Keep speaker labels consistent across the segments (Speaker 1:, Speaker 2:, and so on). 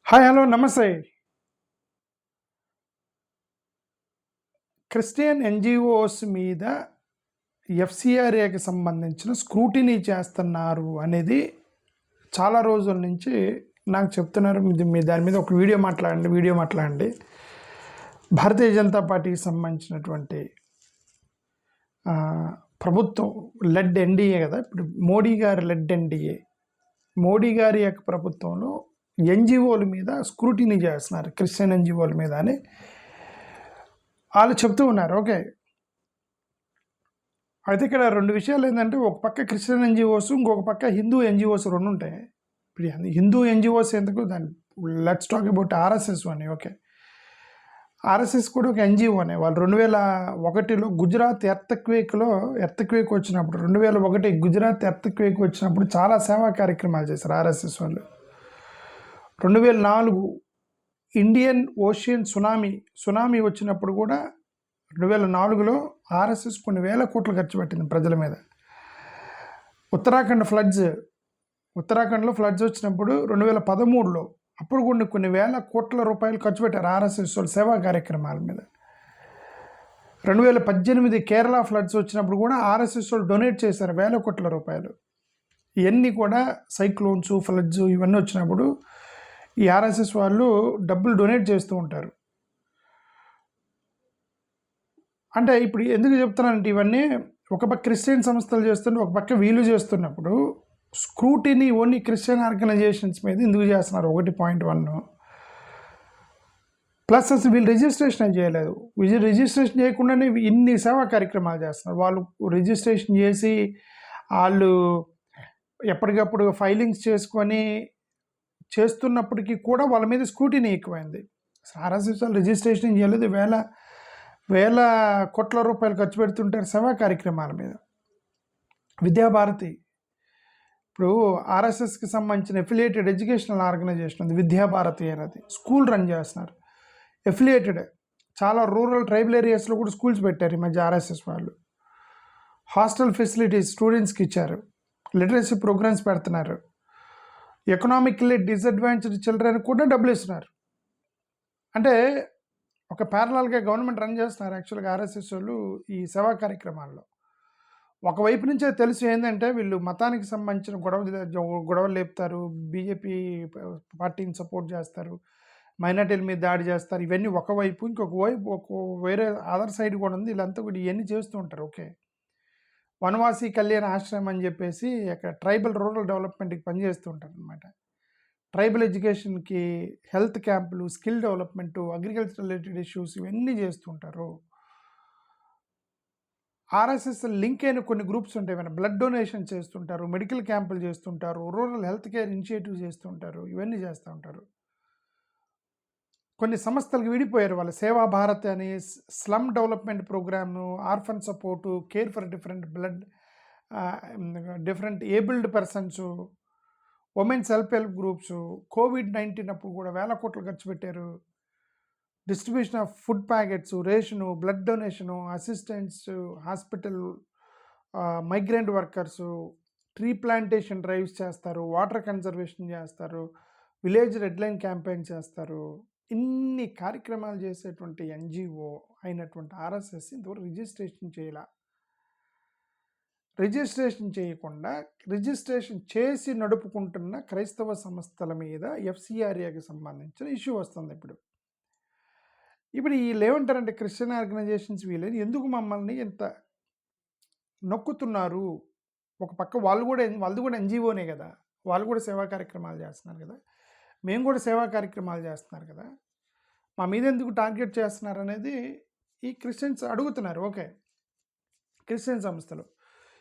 Speaker 1: Hi hello నమస్తే. Christian NGOs మీద ఎఫ్‌సీఆర్ఏకి సంబంధించిన స్క్రూటినీ చేస్తున్నారు అనేది చాలా రోజుల నుంచి నాకు చెప్తున్నారు. మీరు దాని మీద ఒక వీడియో మాట్లాడండి. భారతీయ జనతా పార్టీకి సంబంధించినటువంటి ప్రభుత్వం లెడ్ ఎన్‌డీఏ కదా! ఇప్పుడు మోడీ గారి లెడ్ ఎన్‌డీఏ. మోడీ గారి యొక్క ప్రభుత్వంలో ఎన్‌జీఓల మీద స్క్రూటినీ చేస్తున్నారు. క్రిస్టియన్ ఎన్‌జీఓల మీద అని వాళ్ళు చెప్తూ ఉన్నారు. ఓకే. అయితే ఇక్కడ 2 విషయాలు ఏంటంటే, ఒక పక్క క్రిస్టియన్ ఎన్‌జీఓస్, ఇంకొక పక్క హిందూ ఎన్‌జీఓస్ 2 ఉంటాయి. ఇప్పుడు హిందూ ఎన్‌జీఓస్ ఎందుకు, దాన్ని లెట్స్ టాక్ అబౌట్ ఆర్ఎస్ఎస్ అని. ఓకే. ఆర్ఎస్ఎస్ కూడా ఒక ఎన్‌జీఓనే. వాళ్ళు 2001లో గుజరాత్ ఎర్త్‌క్వేక్ వచ్చినప్పుడు 2001 గుజరాత్ ఎర్త్‌క్వేక్ వచ్చినప్పుడు చాలా సేవా కార్యక్రమాలు చేశారు ఆర్ఎస్ఎస్ వాళ్ళు. 2004 ఇండియన్ ఓషియన్ సునామీ వచ్చినప్పుడు కూడా 2004లో ఆర్ఎస్ఎస్ కొన్ని వేల కోట్లు ఖర్చు పెట్టింది ప్రజల మీద. ఉత్తరాఖండ్లో ఫ్లడ్స్ వచ్చినప్పుడు 2013లో అప్పుడు కూడా కొన్ని వేల కోట్ల రూపాయలు ఖర్చు పెట్టారు ఆర్ఎస్ఎస్ వాళ్ళు సేవా కార్యక్రమాల మీద. 2018 కేరళ ఫ్లడ్స్ వచ్చినప్పుడు కూడా ఆర్ఎస్ఎస్ వాళ్ళు డొనేట్ చేశారు వేల కోట్ల రూపాయలు. ఇవన్నీ కూడా సైక్లోన్స్, ఫ్లడ్స్ ఇవన్నీ వచ్చినప్పుడు ఈ ఆర్ఎస్ఎస్ వాళ్ళు డబ్బులు డొనేట్ చేస్తూ ఉంటారు. అంటే ఇప్పుడు ఎందుకు చెప్తున్నానంటే, ఇవన్నీ ఒక పక్క క్రిస్టియన్ సంస్థలు చేస్తుంటే ఒక పక్క వీళ్ళు చేస్తున్నప్పుడు స్క్రూటినీ ఓన్లీ క్రిస్టియన్ ఆర్గనైజేషన్స్ మీద ఎందుకు చేస్తున్నారు? 1.1 ప్లస్ అసలు వీళ్ళు రిజిస్ట్రేషన్ చేయలేదు. రిజిస్ట్రేషన్ చేయకుండానే ఇన్ని సేవా కార్యక్రమాలు చేస్తున్నారు. వాళ్ళు రిజిస్ట్రేషన్ చేసి వాళ్ళు ఎప్పటికప్పుడు ఫైలింగ్స్ చేసుకొని చేస్తున్నప్పటికీ కూడా వాళ్ళ మీద స్క్రూటినీ ఎక్కువైంది. ఆర్ఎస్ఎస్ వాళ్ళు రిజిస్ట్రేషన్ చేయలేదు, వేల కోట్ల రూపాయలు ఖర్చు పెడుతుంటారు సేవా కార్యక్రమాల మీద. విద్యాభారతి, ఇప్పుడు ఆర్ఎస్ఎస్కి సంబంధించిన ఎఫిలియేటెడ్ ఎడ్యుకేషనల్ ఆర్గనైజేషన్ ఉంది విద్యాభారతి అనేది. స్కూల్ రన్ చేస్తున్నారు, ఎఫిలియేటెడ్. చాలా రూరల్ ట్రైబల్ ఏరియాస్లో కూడా స్కూల్స్ పెట్టారు ఈ మధ్య ఆర్ఎస్ఎస్ వాళ్ళు. హాస్టల్ ఫెసిలిటీస్ స్టూడెంట్స్కి ఇచ్చారు, లిటరసీ ప్రోగ్రామ్స్ పెడుతున్నారు, ఎకనామికల్లీ డిసడ్వాంటేజ్డ్ చిల్డ్రన్ కూడా డబ్బులు ఇస్తున్నారు. అంటే ఒక ప్యారలల్గా గవర్నమెంట్ రన్ చేస్తున్నారు యాక్చువల్గా ఆర్ఎస్ఎస్ వాళ్ళు ఈ సేవా కార్యక్రమాల్లో. ఒకవైపు నుంచే తెలుసు ఏంటంటే, వీళ్ళు మతానికి సంబంధించిన గొడవలు లేపుతారు, బీజేపీ పార్టీని సపోర్ట్ చేస్తారు, మైనార్టీల మీద దాడి చేస్తారు. ఇవన్నీ ఒకవైపు. వేరే అదర్ సైడ్ కూడా ఉంది. వీళ్ళంతా కూడా ఇవన్నీ చేస్తూ ఉంటారు. ఓకే. వనవాసి కళ్యాణ ఆశ్రమం అని చెప్పేసి అక్కడ ట్రైబల్ రూరల్ డెవలప్మెంట్కి పనిచేస్తూ ఉంటారు అనమాట. ట్రైబల్ ఎడ్యుకేషన్కి హెల్త్ క్యాంపులు, skill development, agriculture related issues ఇవన్నీ చేస్తుంటారు. ఆర్ఎస్ఎస్ లింక్ అయిన కొన్ని గ్రూప్స్ ఉంటాయి. మన బ్లడ్ డొనేషన్ చేస్తుంటారు, మెడికల్ క్యాంపులు చేస్తుంటారు, రూరల్ హెల్త్ కేర్ ఇనిషియేటివ్ చేస్తుంటారు, ఇవన్నీ చేస్తూ ఉంటారు. కొన్ని సంస్థలకు విడిపోయారు వాళ్ళు. సేవా భారత్ అని, slum development program, orphan support, care for different abled persons, women's help groups. Covid అప్పుడు కూడా వేల కోట్లు ఖర్చు పెట్టారు. Distribution of food packets, ration, blood donation, assistants, hospital, migrant workers, tree plantation drives చేస్తారు, వాటర్ కన్జర్వేషన్ చేస్తారు, విలేజ్ రెడ్ లైన్ క్యాంపెయిన్ చేస్తారు. ఇన్ని కార్యక్రమాలు చేసేటువంటి ఎన్‌జీఓ అయినటువంటి ఆర్ఎస్ఎస్ ఇంతవరకు రిజిస్ట్రేషన్ చేయకుండా రిజిస్ట్రేషన్ చేసి నడుపుకుంటున్న క్రైస్తవ సంస్థల మీద ఎఫ్‌సీఆర్ఏకి సంబంధించిన ఇష్యూ వస్తుంది ఇప్పుడు వీళ్ళు ఏమంటారంటే, క్రిస్టియన్ ఆర్గనైజేషన్స్ వీళ్ళు ఎందుకు మమ్మల్ని ఇంత నొక్కుతున్నారు? ఒక పక్క వాళ్ళది కూడా ఎన్‌జీఓనే కదా, వాళ్ళు కూడా సేవా కార్యక్రమాలు చేస్తున్నారు కదా, మేము కూడా సేవా కార్యక్రమాలు చేస్తున్నారు కదా, మా మీద ఎందుకు టార్గెట్ చేస్తున్నారు అనేది ఈ క్రిస్టియన్స్ అడుగుతున్నారు. ఓకే. క్రిస్టియన్ సంస్థలు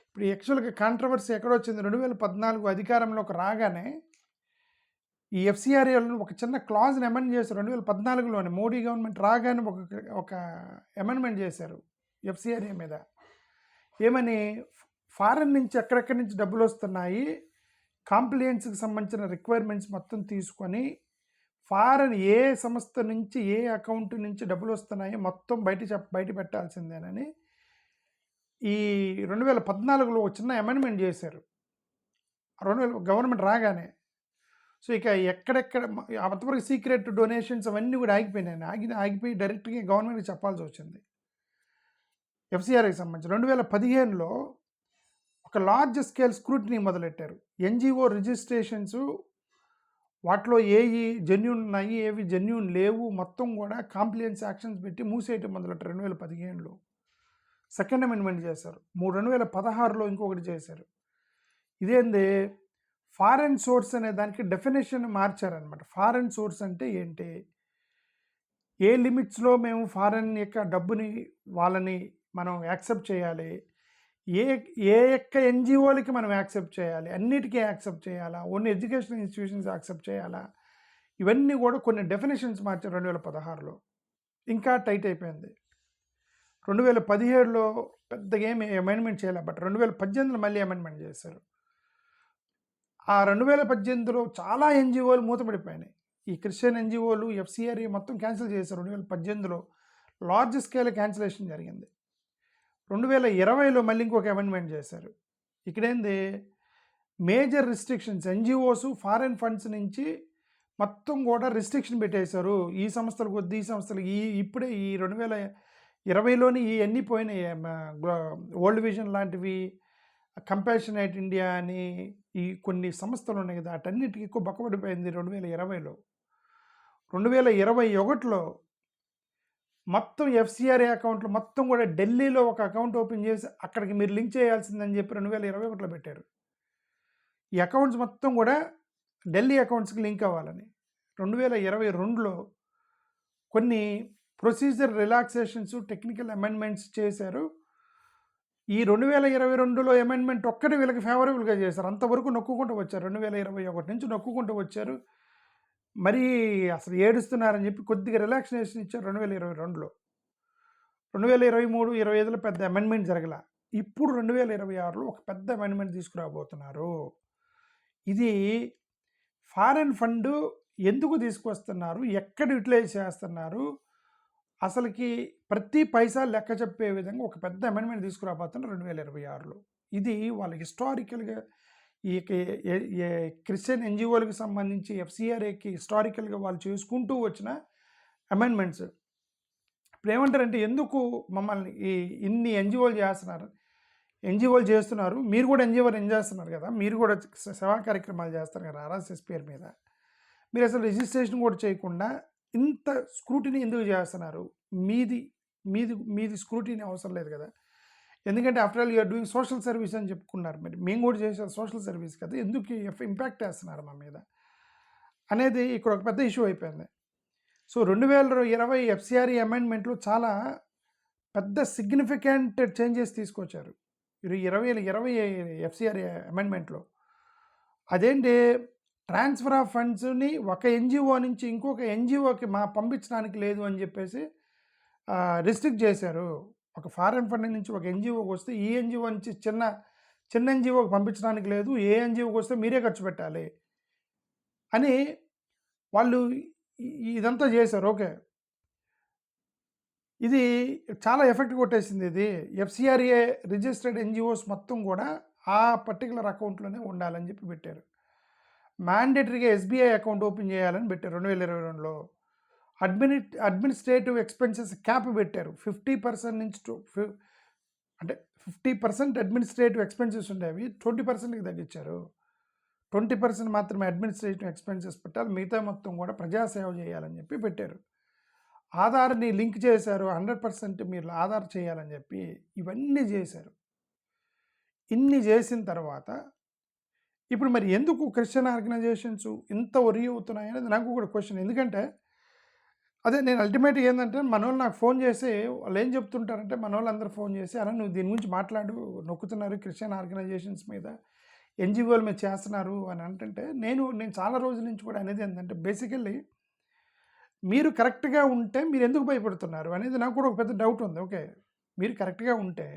Speaker 1: ఇప్పుడు యాక్చువల్గా కాంట్రవర్సీ ఎక్కడొచ్చింది? 2014 అధికారంలోకి రాగానే ఈ ఎఫ్‌సీఆర్ఏలను ఒక చిన్న క్లాజ్ని అమెండ్ చేశారు. 2014లోనే మోడీ గవర్నమెంట్ రాగానే ఒక అమెండ్మెంట్ చేశారు ఎఫ్‌సీఆర్ఏ మీద. ఏమని? ఫారెన్ నుంచి ఎక్కడెక్కడి నుంచి డబ్బులు వస్తున్నాయి, కాంప్లియన్స్కి సంబంధించిన రిక్వైర్మెంట్స్ మొత్తం తీసుకొని ఫారెన్ ఏ సంస్థ నుంచి ఏ అకౌంట్ నుంచి డబ్బులు వస్తున్నాయో మొత్తం బయట పెట్టాల్సిందేనని ఈ 2014లో చిన్న అమెండ్మెంట్ చేశారు గవర్నమెంట్ రాగానే. సో, ఇక ఎక్కడెక్కడ అంతవరకు సీక్రెట్ డొనేషన్స్ అవన్నీ కూడా ఆగిపోయినాయండి. ఆగిపోయి డైరెక్ట్‌గా గవర్నమెంట్‌కి చెప్పాల్సొచ్చింది. ఎఫ్‌సీఆర్ఐకి సంబంధించి 2015లో ఒక లార్జ్ స్కేల్ స్క్రూటినీ మొదలెట్టారు. ఎన్‌జీఓ రిజిస్ట్రేషన్స్ వాటిలో ఏయి జెన్యూన్ ఉన్నాయి, ఏవి జెన్యూన్ లేవు మొత్తం కూడా కాంప్లియన్స్ యాక్షన్స్ పెట్టి మూసేయటం మొదలెట్టారు 2015లో. సెకండ్ అమెండ్మెంట్ చేశారు. 2016లో ఇంకొకటి చేశారు. ఇదేంది ఫారెన్ సోర్స్ అనే దానికి డెఫినేషన్ మార్చారనమాట. ఫారెన్ సోర్స్ అంటే ఏంటి? ఏ లిమిట్స్‌లో మేము ఫారెన్ యొక్క డబ్బుని వాళ్ళని మనం యాక్సెప్ట్ చేయాలి? ఏ ఏ యొక్క ఎన్‌జీఓలకి మనం యాక్సెప్ట్ చేయాలి? అన్నిటికీ యాక్సెప్ట్ చేయాలా? ఓన్లీ ఎడ్యుకేషనల్ ఇన్‌స్టిట్యూషన్స్ యాక్సెప్ట్ చేయాలా? ఇవన్నీ కూడా కొన్ని డెఫినిషన్స్ మార్చారు 2016లో. ఇంకా టైట్ అయిపోయింది. 2017లో పెద్దగా ఏమి అమెండ్మెంట్ చేయలే. బట్ 2018లో మళ్ళీ అమెండ్మెంట్ చేశారు. ఆ 2018లో చాలా ఎన్‌జీఓలు మూతపడిపోయినాయి. ఈ క్రిస్టియన్ ఎన్‌జీఓలు, ఎఫ్‌సీఆర్ఐ మొత్తం క్యాన్సిల్ చేశారు 2018లో. లార్జ్ స్కేల్ క్యాన్సిలేషన్ జరిగింది. 2020లో మళ్ళీ ఇంకొక అమెండ్మెంట్ చేశారు. ఇక్కడేంది major restrictions NGOs foreign funds నుంచి మొత్తం కూడా రిస్ట్రిక్షన్ పెట్టేశారు. ఈ సంస్థలకు వద్దు, ఈ సంస్థలకు ఇప్పుడే ఈ 2020లోని ఇయన్నీ పోయినాయి. వరల్డ్ విజన్ లాంటివి, కంపాషనేట్ ఇండియా అని ఈ కొన్ని సంస్థలు ఉన్నాయి కదా, వాటన్నిటికీ ఎక్కువ బక్కబడిపోయింది 2020లో. 2021లో మొత్తం ఎఫ్‌సీఆర్ఐ అకౌంట్లు మొత్తం కూడా ఢిల్లీలో ఒక అకౌంట్ ఓపెన్ చేసి అక్కడికి మీరు లింక్ చేయాల్సిందని చెప్పి 2021లో పెట్టారు. ఈ అకౌంట్స్ మొత్తం కూడా ఢిల్లీ అకౌంట్స్కి లింక్ అవ్వాలని. 2022లో కొన్ని ప్రొసీజర్ రిలాక్సేషన్స్, టెక్నికల్ అమెండ్మెంట్స్ చేశారు. ఈ 2022లో అమెండ్మెంట్ ఒక్కటి వీళ్ళకి ఫేవరబుల్గా చేశారు. అంతవరకు నొక్కుకుంటూ వచ్చారు. 2021 నుంచి నొక్కుకుంటూ వచ్చారు. మరీ అసలు ఏడుస్తున్నారని చెప్పి కొద్దిగా రిలాక్సేషన్ ఇచ్చారు 2022లో. 2023, 25లో పెద్ద అమెండ్మెంట్ జరగల. ఇప్పుడు 2026లో ఒక పెద్ద అమెండ్మెంట్ తీసుకురాబోతున్నారు. ఇది ఫారెన్ ఫండ్ ఎందుకు తీసుకొస్తున్నారు, ఎక్కడ యూటిలైజ్ చేస్తున్నారు, అసలుకి ప్రతి పైసా లెక్క చెప్పే విధంగా ఒక పెద్ద అమెండ్మెంట్ తీసుకురాబోతున్నారు 2026లో. ఇది వాళ్ళ హిస్టారికల్గా ఈ క్రిస్టియన్ ఎన్‌జీఓలకు సంబంధించి ఎఫ్‌సీఆర్ఐకి హిస్టారికల్గా వాళ్ళు చేసుకుంటూ వచ్చిన అమెండ్మెంట్స్. ఇప్పుడు ఏమంటారంటే ఎందుకు మమ్మల్ని ఇన్ని ఎన్‌జీఓలు చేస్తున్నారు, మీరు కూడా ఎన్‌జీఓ రన్ చేస్తున్నారు కదా, మీరు కూడా సేవా కార్యక్రమాలు చేస్తారు కదా ఆర్ఎస్ఎస్ పేరు మీద, మీరు అసలు రిజిస్ట్రేషన్ కూడా చేయకుండా ఇంత స్క్రూటినీ ఎందుకు చేస్తున్నారు? మీది స్క్రూటినీ అవసరం లేదు కదా. ఎందుకంటే after all you're doing social service అని చెప్పుకున్నారు. మరి మేము కూడా చేసే సోషల్ సర్వీస్ కదా, ఎందుకు ఇంపాక్ట్ వేస్తున్నారు మా మీద అనేది ఇక్కడ ఒక పెద్ద ఇష్యూ అయిపోయింది. సో 2020 ఎఫ్‌సీఆర్ఐ అమెండ్మెంట్లో చాలా పెద్ద సిగ్నిఫికెంట్ చేంజెస్ తీసుకొచ్చారు 2020 ఎఫ్‌సీఆర్ఐ అమెండ్మెంట్లో. అదేంటి ట్రాన్స్ఫర్ ఆఫ్ ఫండ్స్ని ఒక ఎన్‌జీఓ నుంచి ఇంకొక ఎన్‌జీఓకి పంపించడానికి లేదు అని చెప్పేసి రిస్ట్రిక్ట్ చేశారు. ఒక ఫారెన్ ఫండ్ నుంచి ఒక ఎన్‌జీఓకి వస్తే ఈ ఎన్‌జీఓ నుంచి చిన్న ఎన్‌జీఓకి పంపించడానికి లేదు, ఏ ఎన్‌జీఓకి వస్తే మీరే ఖర్చు పెట్టాలి అని వాళ్ళు ఇదంతా చేశారు. ఓకే, ఇది చాలా ఎఫెక్ట్ కొట్టేసింది. ఇది ఎఫ్‌సీఆర్ఐ రిజిస్టర్డ్ ఎన్‌జీఓస్ మొత్తం కూడా ఆ పర్టికులర్ అకౌంట్లోనే ఉండాలని చెప్పి పెట్టారు. మ్యాండేటరీగా ఎస్‌బీఐ అకౌంట్ ఓపెన్ చేయాలని పెట్టారు 2022లో. అడ్మినిస్ట్రేటివ్ ఎక్స్పెన్సెస్ క్యాప్ పెట్టారు. 50% నుంచి అంటే 50% అడ్మినిస్ట్రేటివ్ ఎక్స్పెన్సెస్ ఉండేవి 20%కి తగ్గించారు. 20% మాత్రమే అడ్మినిస్ట్రేటివ్ ఎక్స్పెన్సెస్ పెట్టాలి, మిగతా మొత్తం కూడా ప్రజాసేవ చేయాలని చెప్పి పెట్టారు. ఆధార్ని లింక్ చేశారు, 100% మీరు ఆధార్ చేయాలని చెప్పి ఇవన్నీ చేశారు. ఇన్ని చేసిన తర్వాత ఇప్పుడు మరి ఎందుకు క్రిస్టియన్ ఆర్గనైజేషన్స్ ఇంత వరి అవుతున్నాయి అనేది నాకు కూడా క్వశ్చన్. ఎందుకంటే అదే నేను అల్టిమేట్గా ఏంటంటే మనోళ్ళు నాకు ఫోన్ చేసి వాళ్ళు ఏం చెప్తుంటారంటే, మనోళ్ళందరూ ఫోన్ చేసి అలా నువ్వు దీని గురించి మాట్లాడు, నొక్కుతున్నారు క్రిస్టియన్ ఆర్గనైజేషన్స్ మీద, ఎన్‌జీఓల మీద చేస్తున్నారు అని అంటుంటే నేను చాలా రోజుల నుంచి కూడా అనేది ఏంటంటే బేసికల్లీ మీరు కరెక్ట్గా ఉంటే మీరు ఎందుకు భయపడుతున్నారు అనేది నాకు కూడా ఒక పెద్ద డౌట్ ఉంది. ఓకే, మీరు కరెక్ట్గా ఉంటే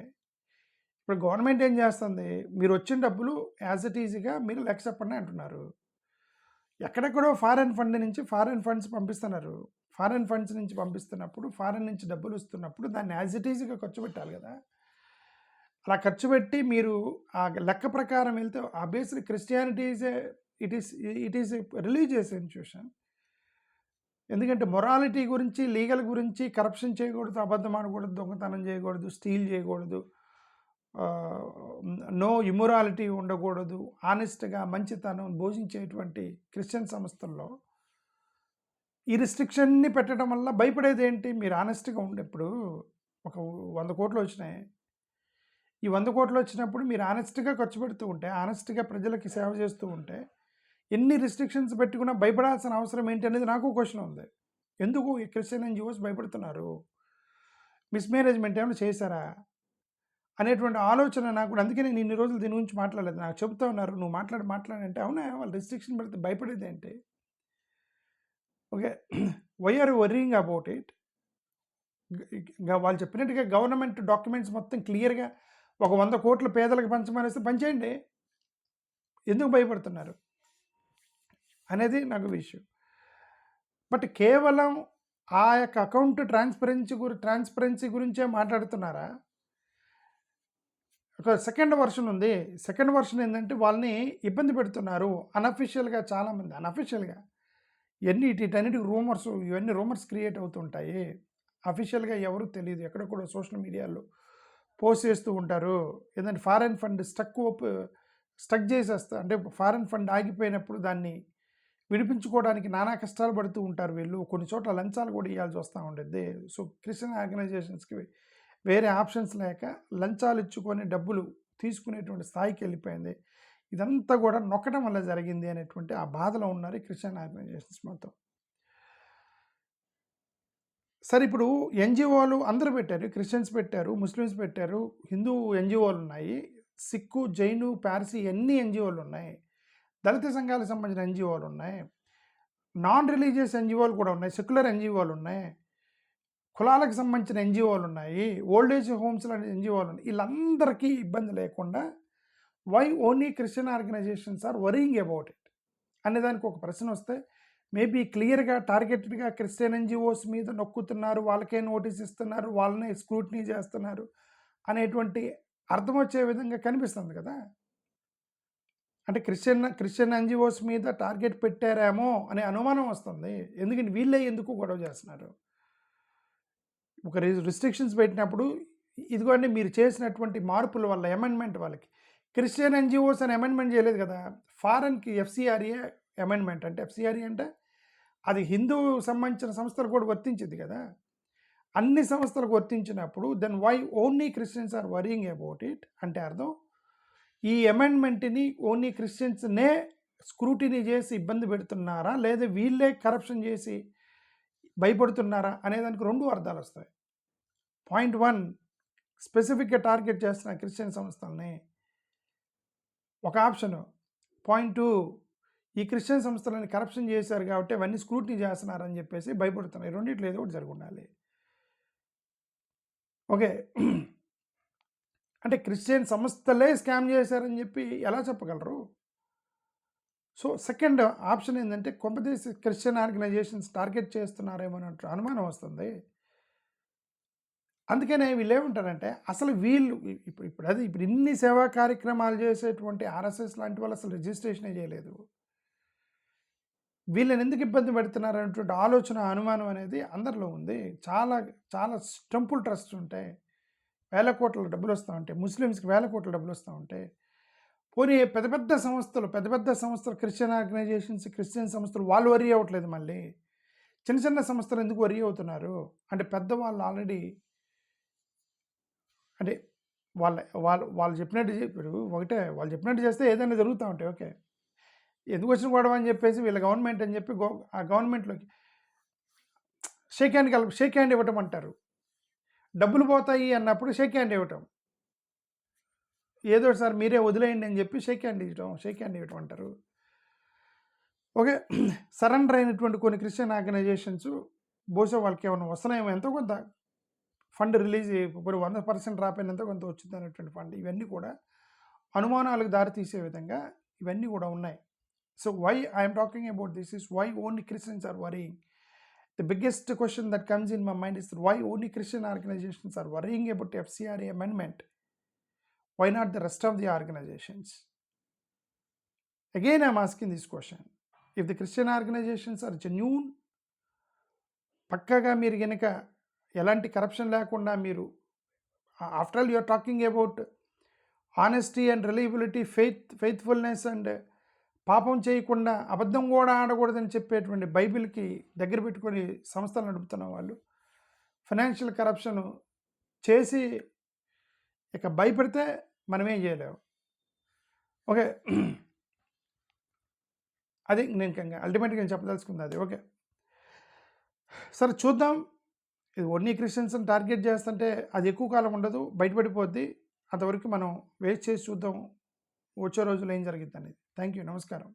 Speaker 1: ఇప్పుడు గవర్నమెంట్ ఏం చేస్తుంది, మీరు వచ్చిన డబ్బులు యాజ్ ఇట్ ఈజీగా మీరు లెక్క చెప్పండి అంటున్నారు. ఎక్కడెక్కడో ఫారెన్ ఫండ్స్ పంపిస్తున్నారు. ఫారెన్ ఫండ్స్ నుంచి పంపిస్తున్నప్పుడు, ఫారెన్ నుంచి డబ్బులు వస్తున్నప్పుడు దాన్ని యాజ్ ఇట్ ఈజీగా ఖర్చు పెట్టాలి కదా. అలా ఖర్చు పెట్టి మీరు ఆ లెక్క ప్రకారం వెళ్తే obviously Christianity is a it is it is a religious institution. ఎందుకంటే మొరాలిటీ గురించి, లీగల్ గురించి, కరప్షన్ చేయకూడదు, అబద్ధం ఆడకూడదు, దొంగతనం చేయకూడదు, స్టీల్ చేయకూడదు, నో ఇమ్మొరాలిటీ ఉండకూడదు, ఆనెస్ట్గా మంచితనం బోధించేటువంటి క్రిస్టియన్ సంస్థల్లో ఈ రిస్ట్రిక్షన్ని పెట్టడం వల్ల భయపడేది ఏంటి? మీరు ఆనెస్ట్గా ఉండేప్పుడు ఒక 100 కోట్లు వచ్చినాయి. ఈ 100 కోట్లు వచ్చినప్పుడు మీరు ఆనెస్ట్గా ఖర్చు పెడుతూ ఉంటే, ఆనెస్ట్గా ప్రజలకి సేవ చేస్తూ ఉంటే, ఎన్ని రిస్ట్రిక్షన్స్ పెట్టుకున్నా భయపడాల్సిన అవసరం ఏంటి అనేది నాకు క్వశ్చన్ ఉంది. ఎందుకు ఈ క్రిస్టియన్ ఎన్‌జిఓస్ భయపడుతున్నారు? మిస్‌మేనేజ్‌మెంట్ ఏమైనా చేశారా? అనేటువంటి ఆలోచన నాకు కూడా. అందుకే నేను ఇన్ని రోజులు దీని గురించి మాట్లాడలేదు. నాకు చెప్తా ఉన్నారు, "నువ్వు మాట్లాడంటే" అవునా, వాళ్ళు రిస్ట్రిక్షన్ పెడితే భయపడేదేంటి? Okay. Why are you worrying about it? వాళ్ళు చెప్పినట్టుగా గవర్నమెంట్ డాక్యుమెంట్స్ మొత్తం క్లియర్‌గా ఒక 100 కోట్లు పేదలకు పంచమనేస్తే పంచేయండి. ఎందుకు భయపడుతున్నారు? అనేది నాకు విషయం. బట్ కేవలం ఆ యొక్క అకౌంట్ ట్రాన్స్పరెన్సీ గురించే మాట్లాడుతున్నారా? ఒక సెకండ్ వర్షన్ ఉంది. సెకండ్ వర్షన్ ఏందంటే వాళ్ళని ఇబ్బంది పెడుతున్నారు. అన్‌అఫిషియల్‌గా చాలామంది అన్‌అఫిషియల్‌గా వీటన్నిటికి ఇవన్నీ రూమర్స్ క్రియేట్ అవుతుంటాయి. అఫిషియల్‌గా ఎవరు తెలీదు. ఎక్కడెక్కడో సోషల్ మీడియాలో పోస్ట్ చేస్తూ ఉంటారు. ఏదంటే ఫారెన్ ఫండ్ స్టక్ చేసేస్తా, అంటే ఫారెన్ ఫండ్ ఆగిపోయినప్పుడు దాన్ని విడిపించుకోవడానికి నానా కష్టాలు పడుతూ ఉంటారు వీళ్ళు. కొన్ని చోట్ల లంచాలు కూడా ఇయ్యాల్సి వస్తూ ఉండిద్ది. సో, క్రిస్టియన్ ఆర్గనైజేషన్స్‌కి వేరే ఆప్షన్స్ లేక లంచాలు ఇచ్చుకొని డబ్బులు తీసుకునేటువంటి స్థాయికి వెళ్ళిపోయింది. ఇదంతా కూడా నొక్కడం వల్ల జరిగింది అనేటువంటి ఆ బాధలో ఉన్నారు ఈ క్రిస్టియన్ ఆర్గనైజేషన్స్ మొత్తం. సరే, ఇప్పుడు ఎన్‌జిఓలు అందరూ పెట్టారు. క్రిస్టియన్స్ పెట్టారు, ముస్లిమ్స్ పెట్టారు, హిందూ ఎన్‌జిఓలు ఉన్నాయి, సిక్కు, జైను, పార్సీ ఎన్ని ఎన్‌జిఓలు ఉన్నాయి, దళిత సంఘాలకు సంబంధించిన ఎన్‌జిఓలు ఉన్నాయి, నాన్ రిలీజియస్ ఎన్‌జిఓలు కూడా ఉన్నాయి, సెక్యులర్ ఎన్‌జిఓలు ఉన్నాయి, కులాలకు సంబంధించిన ఎన్‌జిఓలు ఉన్నాయి, ఓల్డ్ ఏజ్ హోమ్స్ లాంటి ఎన్‌జిఓలు ఉన్నాయి. వీళ్ళందరికీ ఇబ్బంది లేకుండా why only Christian organizations are worrying about it అనే దానికి ఒక ప్రశ్న వస్తే, మేబీ క్లియర్‌గా టార్గెటెడ్‌గా క్రిస్టియన్ ఎన్‌జిఓస్ మీద నొక్కుతున్నారు, వాళ్ళకే నోటీస్ ఇస్తున్నారు, వాళ్ళనే స్క్రూటినీ చేస్తున్నారు అనేటువంటి అర్థం వచ్చే విధంగా కనిపిస్తుంది కదా. అంటే క్రిస్టియన్ ఎన్‌జిఓస్ మీద టార్గెట్ పెట్టారేమో అనే అనుమానం వస్తుంది. ఎందుకంటే వీళ్ళే ఎందుకు గొడవ చేస్తున్నారు? ఒక రిస్ట్రిక్షన్స్ పెట్టినప్పుడు ఇదిగోండి మీరు చేసినటువంటి మార్పుల వల్ల అమెండ్మెంట్ వాళ్ళకి క్రిస్టియన్ ఎన్‌జిఓస్ అని అమెండ్మెంట్ చేయలేదు కదా. ఫారెన్‌కి ఎఫ్‌సిఆర్‌ఏ అమెండ్మెంట్, అంటే ఎఫ్‌సిఆర్‌ఏ అంటే అది హిందూ సంబంధించిన సంస్థలు కూడా వర్తించింది కదా. అన్ని సంస్థలకు వర్తించినప్పుడు then why only Christians are worrying about it అంటే అర్థం ఈ అమెండ్మెంట్ని ఓన్లీ క్రిస్టియన్స్నే స్క్రూటినీ చేసి ఇబ్బంది పెడుతున్నారా, లేదా వీళ్ళే కరప్షన్ చేసి భయపడుతున్నారా అనేదానికి 2 అర్థాలు వస్తాయి. పాయింట్ 1, స్పెసిఫిక్గా టార్గెట్ చేస్తున్న క్రిస్టియన్ సంస్థల్ని ఒక ఆప్షను. పాయింట్ 2, ఈ క్రిస్టియన్ సంస్థలని కరప్షన్ చేశారు కాబట్టి అవన్నీ స్క్రూటినీ చేస్తున్నారని చెప్పేసి భయపడుతున్నాయి. రెండిట్లో ఏదో ఒకటి జరిగి ఉండాలి. ఓకే. అంటే క్రిస్టియన్ సంస్థలే స్కామ్ చేశారని చెప్పి ఎలా చెప్పగలరు? సో, సెకండ్ ఆప్షన్ ఏంటంటే కొంపదీసి క్రిస్టియన్ ఆర్గనైజేషన్స్ టార్గెట్ చేస్తున్నారేమో అన్నట్టు అనుమానం వస్తుంది. అందుకనే వీళ్ళేమంటారంటే అసలు వీళ్ళు ఇప్పుడు ఇన్ని సేవా కార్యక్రమాలు చేసేటువంటి ఆర్ఎస్ఎస్ లాంటి వాళ్ళు అసలు రిజిస్ట్రేషనే చేయలేదు. వీళ్ళని ఎందుకు ఇబ్బంది పెడుతున్నారు అనేటువంటి ఆలోచన, అనుమానం అనేది అందరిలో ఉంది. చాలా చాలా టెంపుల్ ట్రస్ట్స్ ఉంటాయి, వేల కోట్ల డబ్బులు వస్తూ ఉంటాయి, ముస్లిమ్స్కి వేల కోట్ల డబ్బులు వస్తూ ఉంటాయి. పోనీ పెద్ద పెద్ద సంస్థలు క్రిస్టియన్ ఆర్గనైజేషన్స్, క్రిస్టియన్ సంస్థలు వాళ్ళు వరీ అవ్వట్లేదు. మళ్ళీ చిన్న సంస్థలు ఎందుకు వరీ అవుతున్నారు అంటే పెద్దవాళ్ళు ఆల్రెడీ, అంటే వాళ్ళు చెప్పినట్టు ఇప్పుడు ఒకటే వాళ్ళు చెప్పినట్టు చేస్తే ఏదైనా జరుగుతూ ఉంటాయి. ఓకే, ఎందుకు వచ్చిన గొడవ అని చెప్పేసి వీళ్ళ గవర్నమెంట్ అని చెప్పి ఆ గవర్నమెంట్లోకి షేక్ హ్యాండ్ ఇవ్వటం అంటారు. డబ్బులు పోతాయి అన్నప్పుడు షేక్ హ్యాండ్ ఇవ్వటం, ఏదో సార్ మీరే వదిలేయండి అని చెప్పి షేక్ హ్యాండ్ ఇవ్వటం అంటారు. ఓకే, సరెండర్ అయినటువంటి కొన్ని క్రిస్టియన్ ఆర్గనైజేషన్స్ బహుశా వాళ్ళకి ఏమైనా వస్తున్నాయేమో, ఎంతో కొంత ఫండ్ రిలీజ్, ఇప్పుడు 100% రాపోయిన ఎంతో కొంత వచ్చింది అనేటువంటి ఫండ్, ఇవన్నీ కూడా అనుమానాలకు దారితీసే విధంగా ఇవన్నీ కూడా ఉన్నాయి. So why I'm talking about this is why only Christians are worrying. The biggest question that comes in my mind is why only Christian organizations are worrying about FCRA amendment? Why not the rest of the organizations? Again, I'm asking this question. If the Christian organizations are genuine, పక్కాగా మీరు గనక ఎలాంటి corruption లేకుండా మీరు after all you're talking about honesty and reliability, faithfulness and పాపం చేయకుండా అబద్ధం కూడా ఆడకూడదని చెప్పేటువంటి బైబిల్కి దగ్గర పెట్టుకొని సంస్థలు నడుపుతున్న వాళ్ళు ఫైనాన్షియల్ కరప్షన్ చేసి ఇక భయపెడితే మనమేం చేయలేము. ఓకే, అది నేను అల్టిమేట్గా నేను చెప్పదలుచుకుంది అది. ఓకే, సరే చూద్దాం. ఇది ఓన్లీ క్రిస్టియన్స్ని టార్గెట్ చేస్తుంటే అది ఎక్కువ కాలం ఉండదు, బయటపడిపోద్ది. అంతవరకు మనం వెయిట్ చేసి చూద్దాం వచ్చే రోజులు ఏం జరిగిద్ది అనేది. థ్యాంక్ యూ, నమస్కారం.